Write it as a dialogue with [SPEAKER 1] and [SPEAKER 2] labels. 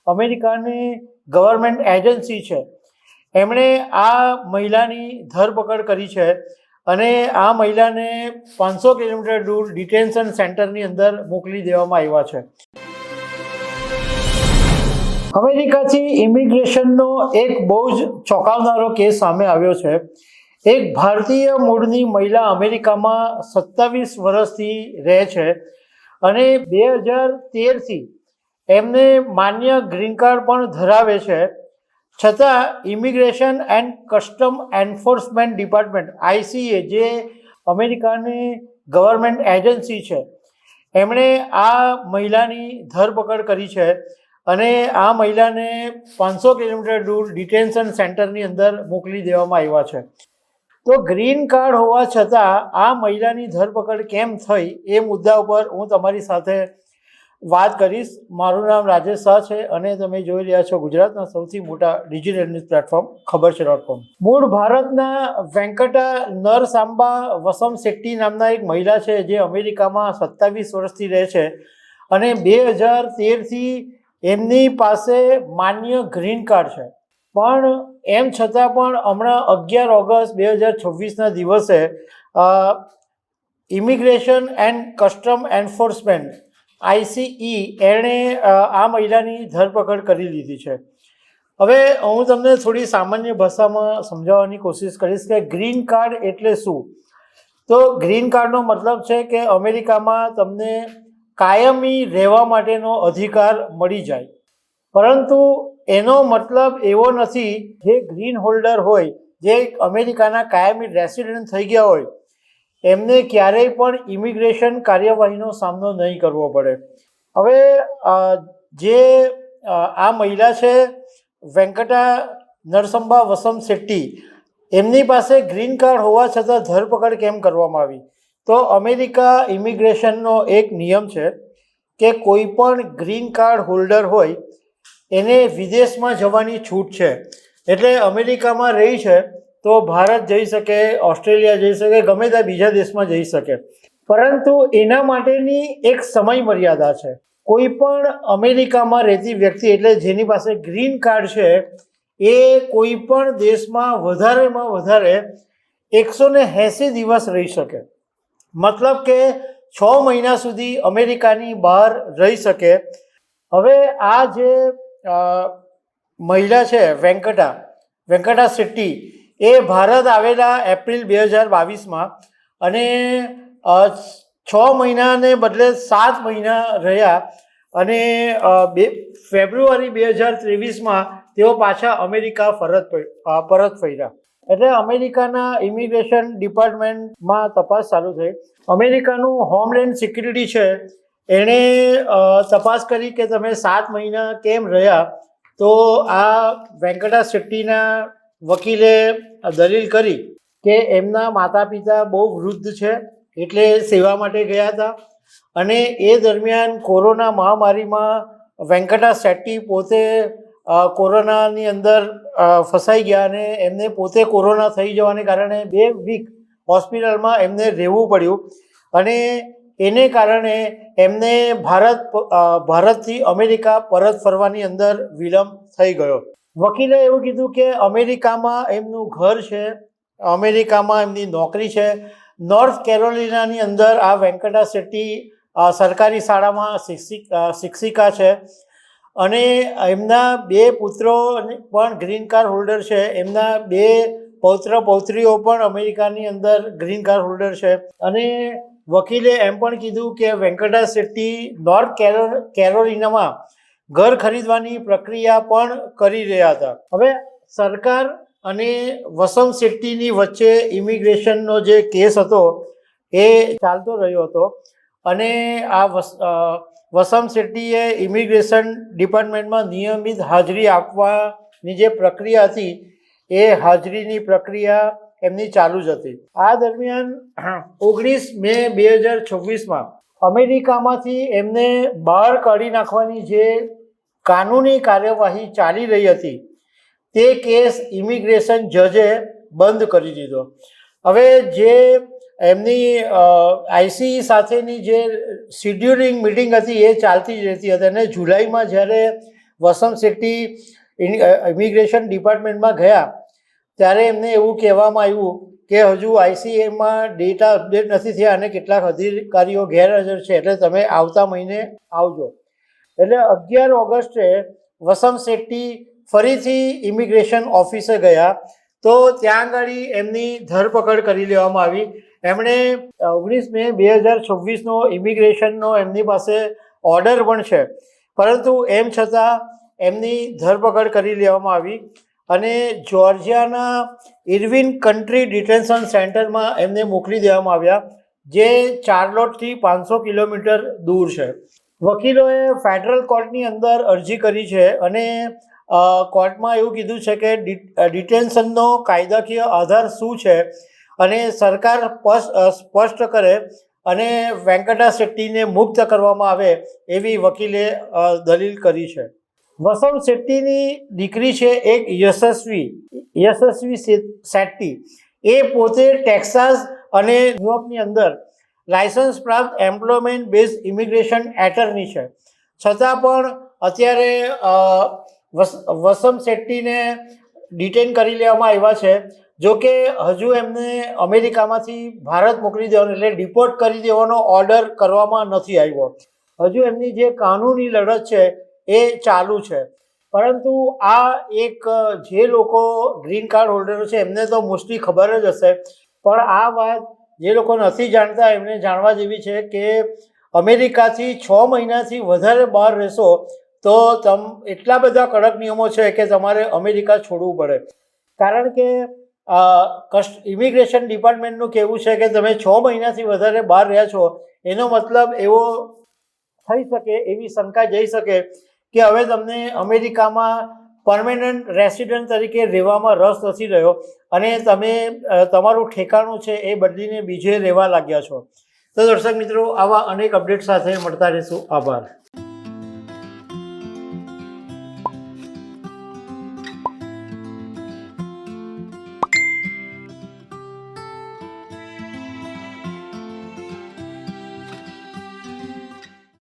[SPEAKER 1] અમેરિકાની government agency છે એમણે આ મહિલાની ધરપકડ કરી છે અને આ મહિલાને 500 કિલોમીટર દૂર ડિટેન્શન સેન્ટરની અંદર મોકલી દેવામાં આવ્યા છે. અમેરિકાથી ઇમિગ્રેશનનો એક બહુ જ ચોંકાવનારો કેસ સામે આવ્યો છે. એક ભારતીય મૂળની મહિલા અમેરિકામાં 27 વર્ષથી રહે છે અને 2013થી એમને માન્ય ગ્રીન કાર્ડ પણ ધરાવે છે. છતાં immigration and custom enforcement department ICE જે અમેરિકાની ગવર્મેન્ટ એજન્સી છે એમણે આ મહિલાની ધરપકડ કરી છે અને આ મહિલાને 500 કિલોમીટર દૂર ડિટેન્શન સેન્ટરની અંદર મોકલી દેવામાં આવ્યા છે. તો ગ્રીન કાર્ડ હોવા છતાં આ મહિલાની ધરપકડ કેમ થઈ એ મુદ્દા ઉપર હું તમારી સાથે વાત કરીશ. મારું નામ રાજેશ શાહ છે અને તમે જોઈ રહ્યા છો ગુજરાતના સૌથી મોટા ડિજિટલ ન્યૂઝ પ્લેટફોર્મ ખબરછે.com. મૂળ ભારતના વેંકટા નરસામ્બા વસમ શેટ્ટી નામના એક મહિલા છે જે અમેરિકામાં 27 વર્ષથી રહે છે અને 2013થી એમની પાસે માન્ય ગ્રીન કાર્ડ છે. પણ એમ છતાં પણ હમણાં 11 ઓગસ્ટ 2026ના દિવસે immigration and custom enforcement ICE એણે આ મહિલાની ધરપકડ કરી લીધી છે. હવે હું તમને થોડી સામાન્ય ભાષામાં સમજાવવાની કોશિશ કરીશ કે ગ્રીન કાર્ડ એટલે શું. તો ગ્રીન કાર્ડનો મતલબ છે કે અમેરિકામાં તમને કાયમી રહેવા માટેનો અધિકાર મળી જાય. પરંતુ એનો મતલબ એવો નથી જે ગ્રીન હોલ્ડર હોય, જે અમેરિકાના કાયમી રેસિડેન્ટ થઈ ગયા હોય, એમને ક્યારેય પણ ઇમિગ્રેશન કાર્યવાહીનો સામનો નહીં કરવો પડે. હવે જે આ મહિલા છે વેંકટા નરસંબા વસમ શેટ્ટી, એમની પાસે ગ્રીન કાર્ડ હોવા છતાં ધરપકડ કેમ કરવામાં આવી? તો અમેરિકા ઇમિગ્રેશનનો એક નિયમ છે કે કોઈ પણ ગ્રીન કાર્ડ હોલ્ડર હોય એને વિદેશમાં જવાની છૂટ છે. એટલે અમેરિકામાં રહી છે તો ભારત જઈ શકે, ઓસ્ટ્રેલિયા જઈ શકે, ગમે ત્યાં બીજા દેશમાં જઈ શકે. પરંતુ એના માટેની એક સમય મર્યાદા છે. કોઈ પણ અમેરિકામાં રહેતી વ્યક્તિ એટલે જેની પાસે ગ્રીન કાર્ડ છે એ કોઈ પણ દેશમાં વધારેમાં વધારે 180 દિવસ રહી શકે. મતલબ કે 6 મહિના સુધી અમેરિકાની બહાર રહી શકે. હવે આ જે મહિલા છે વેંકટા શેટ્ટી, એ ભારત આવેલા એપ્રિલ 2022માં અને 6 મહિનાને બદલે 7 મહિના રહ્યા અને ફેબ્રુઆરી 2023માં તેઓ પાછા અમેરિકા પરત ફર્યા. એટલે અમેરિકાના ઇમિગ્રેશન ડિપાર્ટમેન્ટમાં તપાસ ચાલુ થઈ. અમેરિકાનું હોમલેન્ડ સિક્યુરિટી છે એણે તપાસ કરી કે તમે 7 મહિના કેમ રહ્યા. તો આ વેંકટા શેટ્ટીના વકીલે દલીલ કરી કે એમના માતા પિતા બહુ વૃદ્ધ છે એટલે સેવા માટે ગયા હતા અને એ દરમિયાન કોરોના મહામારીમાં વેંકટા શેટ્ટી પોતે કોરોનાની અંદર ફસાઈ ગયા અને એમને પોતે કોરોના થઈ જવાને કારણે 2 વીક હોસ્પિટલમાં એમને રહેવું પડ્યું અને એને કારણે એમને ભારતથી અમેરિકા પરત ફરવાની અંદર વિલંબ થઈ ગયો. વકીલે એવું કીધું કે અમેરિકામાં એમનું ઘર છે, અમેરિકામાં એમની નોકરી છે. નોર્થ કેરોલિનાની અંદર આ વેંકટા શેટ્ટી સરકારી શાળામાં શિક્ષિકા છે અને એમના 2 પુત્રો પણ ગ્રીન કાર્ડ હોલ્ડર છે. એમના 2 પૌત્ર પૌત્રીઓ પણ અમેરિકાની અંદર ગ્રીન કાર્ડ હોલ્ડર છે. અને વકીલે એમ પણ કીધું કે વેંકટા શેટ્ટી નોર્થ કેરોલિનામાં ઘર ખરીદવાની પ્રક્રિયા પણ કરી રહ્યા હતા. હવે સરકાર અને વસમ શેટ્ટીની વચ્ચે ઇમિગ્રેશનનો જે કેસ હતો એ ચાલતો રહ્યો હતો અને આ વસમ શેટ્ટીએ ઇમિગ્રેશન ડિપાર્ટમેન્ટમાં નિયમિત હાજરી આપવાની જે પ્રક્રિયા હતી એ હાજરીની પ્રક્રિયા એમની ચાલુ જ હતી. આ દરમિયાન 19 મે 2026માં અમેરિકામાંથી એમને બહાર કાઢી નાખવાની જે કાનૂની કાર્યવાહી ચાલી રહી હતી તે કેસ ઇમિગ્રેશન જજે બંધ કરી દીધો. હવે જે એમની ICE સાથેની જે શિડ્યુલિંગ મિટિંગ હતી એ ચાલતી જ રહેતી હતી અને જુલાઈમાં જ્યારે વસંત શેટ્ટી ઇમિગ્રેશન ડિપાર્ટમેન્ટમાં ગયા ત્યારે એમને એવું કહેવામાં આવ્યું કે હજુ આઈસીએમાં ડેટા અપડેટ નથી થયા અને કેટલાક અધિકારીઓ ગેરહાજર છે, એટલે તમે આવતા મહિને આવજો. એટલે 11 ઓગસ્ટે વસંત શેટ્ટી ફરીથી ઇમિગ્રેશન ઓફિસે ગયા તો ત્યાં આગળ એમની ધરપકડ કરી લેવામાં આવી. એમણે 19 મે 2026નો ઇમિગ્રેશનનો એમની પાસે ઓર્ડર પણ છે, પરંતુ એમ છતાં એમની ધરપકડ કરી લેવામાં આવી અને જોર્જિયાના ઇર્વિન કન્ટ્રી ડિટેન્શન સેન્ટરમાં એમને મોકલી દેવામાં આવ્યા, જે ચાર્લોટથી 500 કિલોમીટર દૂર છે. વકીલોએ ફેડરલ કોર્ટની અંદર અરજી કરી છે અને કોર્ટમાં એવું કીધું છે કે ડિટેન્શનનો કાયદાકીય આધાર શું છે અને સરકાર સ્પષ્ટ કરે અને વેંકટા શેટ્ટીને મુક્ત કરવામાં આવે એવી વકીલે દલીલ કરી છે. વસંત શેટ્ટીની દીકરી છે એક યશસ્વી શેટ્ટી. એ પોતે ટેક્સાસ અને ન્યુયોર્કની અંદર લાયસન્સ પ્રાપ્ત એમ્પ્લોયમેન્ટ બેઝ ઇમિગ્રેશન એટર્ની છે. છતાં પણ અત્યારે વસંત શેટ્ટીને ડિટેન કરી લેવામાં આવ્યા છે. જો કે હજુ એમને અમેરિકામાંથી ભારત મોકલી દેવાનો એટલે ડિપોર્ટ કરી દેવાનો ઓર્ડર કરવામાં નથી આવ્યો. હજુ એમની જે કાનૂની લડત છે એ ચાલુ છે. પરંતુ આ એક જે લોકો ગ્રીન કાર્ડ હોલ્ડરો છે એમને તો મોસ્ટલી ખબર જ હશે, પણ આ વાત જે લોકો નથી જાણતા એમને જાણવા જેવી છે કે અમેરિકાથી 6 મહિનાથી વધારે બહાર રહેશો તો એટલા બધા કડક નિયમો છે કે તમારે અમેરિકા છોડવું પડે. કારણ કે ઇમિગ્રેશન ડિપાર્ટમેન્ટનું કહેવું છે કે તમે 6 મહિનાથી વધારે બહાર રહ્યા છો એનો મતલબ એવો થઈ શકે, એવી શંકા જઈ શકે કે હવે તમને અમેરિકામાં પરમેનન્ટ રેસિડન્ટ તરીકે રહેવામાં રસ નથી રહ્યો અને તમે તમારું ઠેકાણું છે એ બદલીને બીજે રહેવા લાગ્યા છો. તો દર્શક મિત્રો, આવા અનેક અપડેટ સાથે મળતા રહીશું. આભાર.